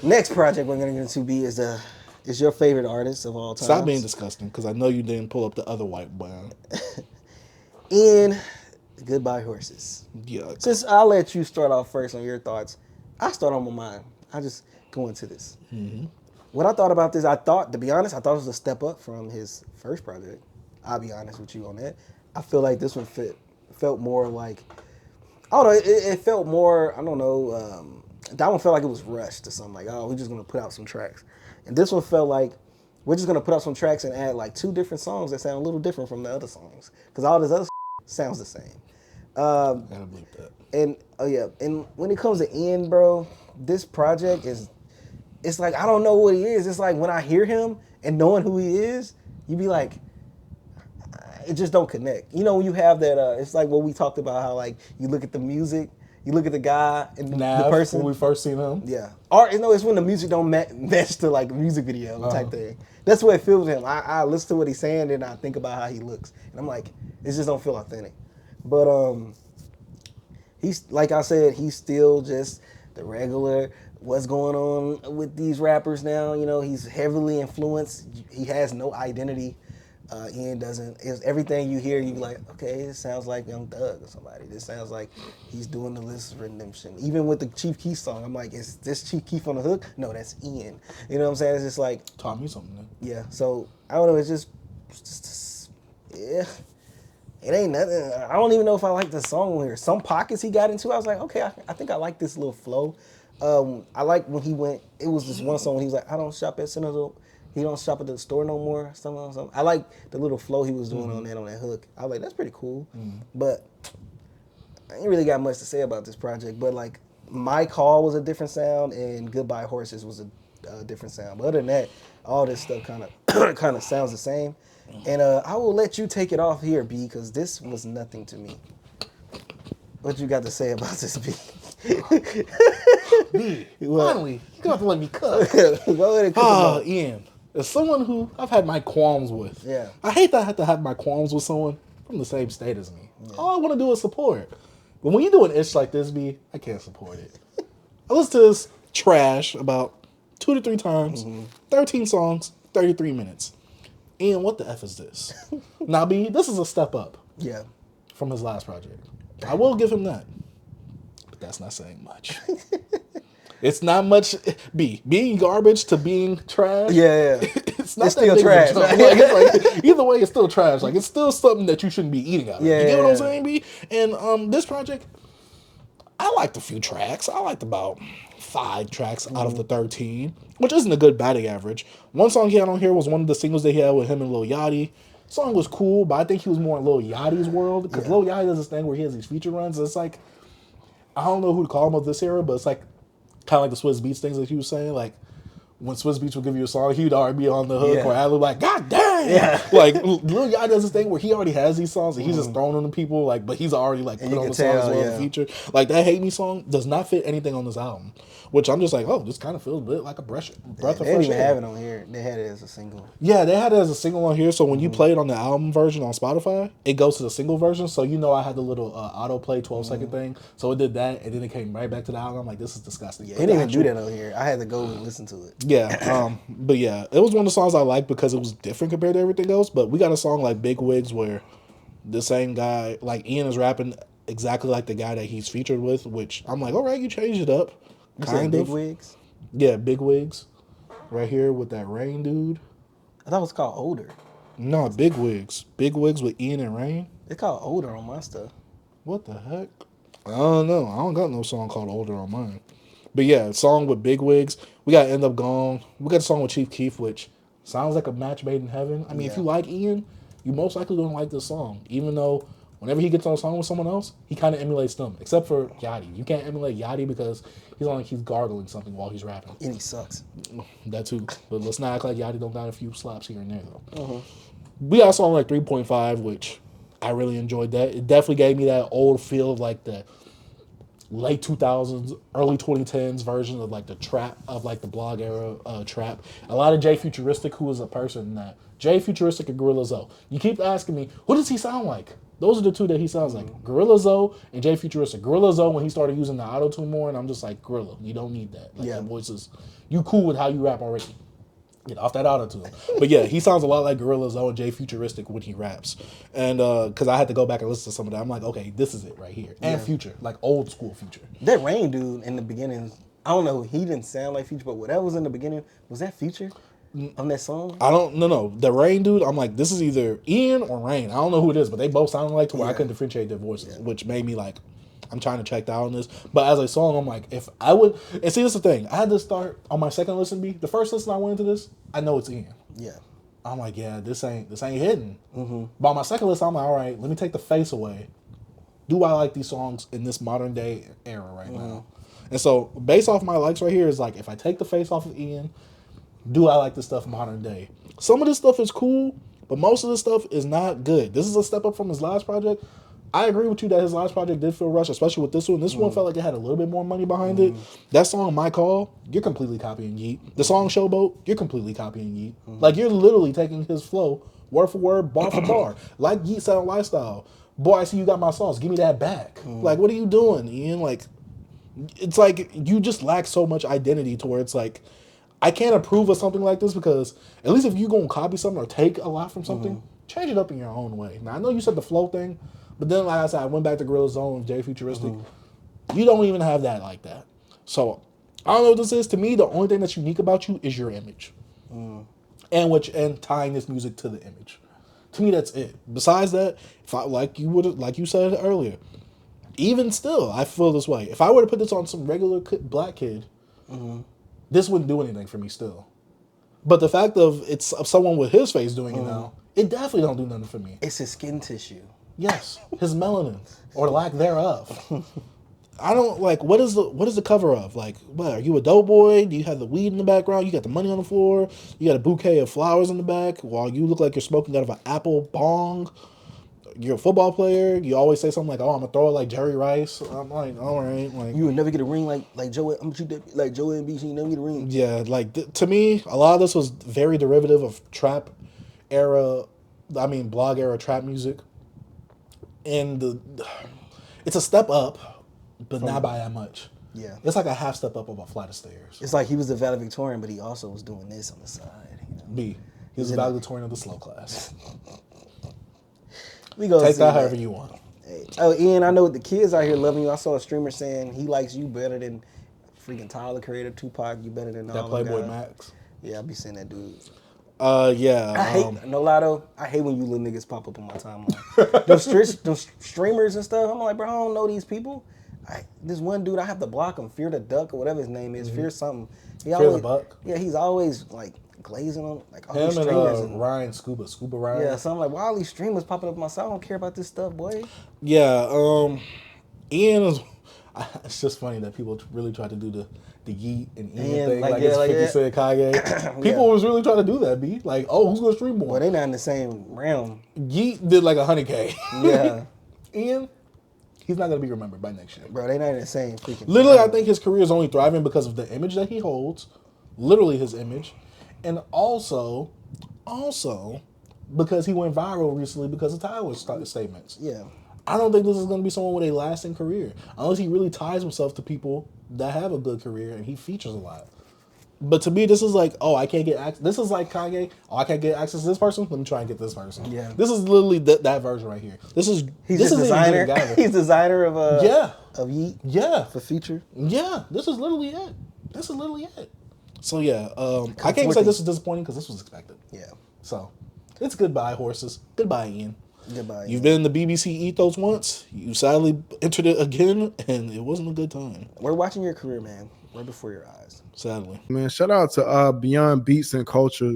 Next project we're gonna get into is your favorite artist of all time. Stop being disgusting, because I know you didn't pull up the other white band. In Goodbye Horses. Yuck. Since I'll let you start off first on your thoughts, I start on my mind. I just go into this. When I thought about this, to be honest, I thought it was a step up from his first project. I'll be honest with you on that. I feel like this one felt more like, I don't know, it felt more, I don't know, that one felt like it was rushed to something like, oh, we're just gonna put out some tracks. And this one felt like, we're just gonna put out some tracks and add like 2 different songs that sound a little different from the other songs. Because all this other sounds the same. Gotta believe that. And oh yeah, and when it comes to Ian, bro, this project it's like I don't know what he is. It's like when I hear him and knowing who he is, you be like, it just don't connect. You know when you have that, it's like what we talked about how like you look at the music, you look at the guy and Nav, the person. when we first seen him. Yeah, or you know it's when the music don't match to like a music video type thing. That's what it feels with him. I listen to what he's saying and I think about how he looks, and I'm like, it just don't feel authentic. But he's like I said, he's still just the regular. What's going on with these rappers now? You know, he's heavily influenced. He has no identity. Ian doesn't. It's everything you hear, you be like, okay, it sounds like Young Thug or somebody. This sounds like he's doing the List Redemption. Even with the Chief Keef song, I'm like, is this Chief Keef on the hook? No, that's Ian. You know what I'm saying? It's just like, Taught me something. Man. yeah. So I don't know. It's just yeah. It ain't nothing. I don't even know if I like the song here. Some pockets he got into, I was like, okay, I think I like this little flow. I like when he went. It was this one song when he was like, I don't shop at Centerville. He don't shop at the store no more. Something. I like the little flow he was doing on that hook. I was like, that's pretty cool. But I ain't really got much to say about this project. But like, My Call was a different sound, and Goodbye Horses was a different sound. But other than that, all this stuff kind of sounds the same. And I will let you take it off here, B, because this was nothing to me. What you got to say about this, B? B, finally, you gonna have to let me cook. Go ahead and cook Ah, Ian, as someone who I've had my qualms with. Yeah. I hate that I have to have my qualms with someone from the same state as me. Yeah. All I want to do is support. But when you do an ish like this, B, I can't support it. I listened to this trash about 2 to 3 times, 13 songs, 33 minutes. Ian, what the F is this? Now, B, this is a step up. Yeah. From his last project. I will give him that. But that's not saying much. It's not much. Being garbage to being trash. Yeah. It's not It's that still big of a trash. jump. Like, either way, it's still trash. Like, it's still something that you shouldn't be eating out of. Yeah. You get what I'm saying, B? And this project, I liked a few tracks. I liked about 5 tracks out of the 13, which isn't a good batting average. One song he had on here was one of the singles they had with him and Lil Yachty. Song was cool, but I think he was more in Lil Yachty's world, because Lil Yachty does this thing where he has these feature runs. It's like, I don't know who to call him of this era, but it's like kind of like the Swizz Beatz things that you were saying. Like when Swizz Beatz would give you a song, he'd already be on the hook, or Ad-lib like, God damn! Yeah. Like Lil Yachty does this thing where he already has these songs and he's just throwing them to people, like, but he's already like put on the song as well as a feature. Like that Hate Me song does not fit anything on this album, which I'm just like, oh, this kind of feels a bit like a breath of fresh air. They didn't even have it on here. They had it as a single. Yeah, they had it as a single on here. So when you play it on the album version on Spotify, it goes to the single version. So you know I had the little autoplay 12-second thing. So it did that, and then it came right back to the album. I'm like, this is disgusting. Yeah, they didn't even do that on here. I had to go and listen to it. Yeah, but yeah, it was one of the songs I liked because it was different compared to everything else. But we got a song like Big Wigs where the same guy, like Ian, is rapping exactly like the guy that he's featured with, which I'm like, all right, you changed it up. Kind of. Big Wigs? Yeah, Big Wigs. Right here with that Rain dude. I thought it was called Older. No, Big Wigs. Big Wigs with Ian and Rain. It's called Older on my stuff. What the heck? I don't know. I don't got no song called Older on mine. But yeah, song with Big Wigs. We got End Up Gone. We got a song with Chief Keef, which sounds like a match made in heaven. I mean, if you like Ian, you most likely don't like this song. Even though whenever he gets on a song with someone else, he kind of emulates them. Except for Yachty. You can't emulate Yachty because he's gargling something while he's rapping. And he sucks. That too. But let's not act like Yachty don't got a few slaps here and there, though. We got a song like 3.5, which I really enjoyed that. It definitely gave me that old feel of like the late 2000s, early 2010s version of like the trap, of like the blog era trap. A lot of Jay Futuristic, who is a person that Jay Futuristic and Gorilla Zoe. You keep asking me, who does he sound like? Those are the two that he sounds like. Gorilla Zoe and Jay Futuristic. Gorilla Zoe when he started using the auto tune more, and I'm just like, Gorilla, you don't need that. Like, Yeah. your voice is, you cool with how you rap already. Get off that auto tune. But yeah, he sounds a lot like Gorilla Zoe and Jay Futuristic when he raps. And because I had to go back and listen to some of that, I'm like, okay, this is it right here. And Future, like old school Future. That Rain dude in the beginning, I don't know, he didn't sound like Future, but whatever was in the beginning, was that Future on that song? I don't no. The Rain dude, I'm like, this is either Ian or Rain. I don't know who it is, but they both sound like to where I couldn't differentiate their voices, which made me like, I'm trying to check out on this. But as a song, I'm like, if I would, and see, this is the thing. I had to start on my second listen. The first listen I went into this, I know it's Ian. Yeah. I'm like, yeah, this ain't hitting. But on my second listen, I'm like, all right, let me take the face away. Do I like these songs in this modern day era right now? And so, based off my likes right here, is like, if I take the face off of Ian, do I like this stuff modern day? Some of this stuff is cool, but most of this stuff is not good. This is a step up from his last project. I agree with you that his last project did feel rushed, especially with this one. This one felt like it had a little bit more money behind it. That song, My Call, you're completely copying Yeet. The song Showboat, you're completely copying Yeet. Like, you're literally taking his flow, word for word, bar for bar. Like Yeet said on Lifestyle. Boy, I see you got my sauce. Give me that back. Like, what are you doing, Ian? Like, it's like you just lack so much identity to where it's like, I can't approve of something like this because at least if you're going to copy something or take a lot from something, change it up in your own way. Now, I know you said the flow thing, but then, like I said, I went back to Gorilla Zoe and Jay Futuristic. You don't even have that like that. So, I don't know what this is. To me, the only thing that's unique about you is your image. And tying this music to the image. To me, that's it. Besides that, if I, like you said earlier, even still, I feel this way. If I were to put this on some regular black kid, this wouldn't do anything for me still. But the fact of it's of someone with his face doing it now, it definitely don't do nothing for me. It's his skin tissue. Yes, his melanin or lack thereof. I don't like. What is the cover of? Like, what are you, a dope boy? Do you have the weed in the background? You got the money on the floor. You got a bouquet of flowers in the back while you look like you're smoking out of an apple bong. You're a football player. You always say something like, "Oh, I'm gonna throw it like Jerry Rice." I'm like, all right, like You would never get a ring like Joe. I'm gonna shoot that like Joe Embiid. You never get a ring. yeah, like to me, a lot of this was very derivative of trap era. I mean, blog era trap music, and it's a step up, but not by that much. Yeah. It's like a half step up of a flight of stairs. It's like he was the valedictorian, but he also was doing this on the side. You know? B. He was a valedictorian of the slow class. We go Take that however you want. Hey. Oh, Ian, I know the kids out here loving you. I saw a streamer saying he likes you better than freaking Tyler, Creator, Tupac. You better than all That them Playboy guys. Max. Yeah, I be saying that dude. Yeah. I hate no lie though. I hate when you little niggas pop up on my timeline. Those streamers and stuff. I'm like, bro, I don't know these people. This one dude, I have to block him. Fear the Duck or whatever his name is. Fear something. He Fear always, the Buck. Yeah, he's always like glazing on like all Him these streamers. and Ryan Scuba Ryan. Yeah, so I'm like, why all these streamers popping up on my side? I don't care about this stuff, boy. Yeah, Ian is. It's just funny that people really try to do the Yeet and Ian thing, like it's 50 Cent Kanye. People was really trying to do that, B. Like, oh, who's gonna stream more? Well, they not in the same realm. Yeet did like 100K. Yeah. Ian, he's not gonna be remembered by next year. Bro, they not in the same freaking Literally, I realm. think his career is only thriving because of the image that he holds, literally his image, and also because he went viral recently because of Tyler's statements. Yeah. I don't think this is going to be someone with a lasting career unless he really ties himself to people that have a good career and he features a lot. But to me, this is like, oh, I can't get access. This is like Kanye. Oh, I can't get access to this person. Let me try and get this person. Yeah. This is literally that version right here. This is He's this a is designer. He's designer of of Yeet Yeah. for Future. Yeah. This is literally it. This is literally it. So yeah, I can't even say this is disappointing because this was expected. Yeah. So it's goodbye, horses. Goodbye, Ian. Goodbye. You've been in the BBC ethos once. You sadly entered it again, and it wasn't a good time. We're watching your career, man, right before your eyes. Sadly. Man, shout out to Beyond Beats and Culture.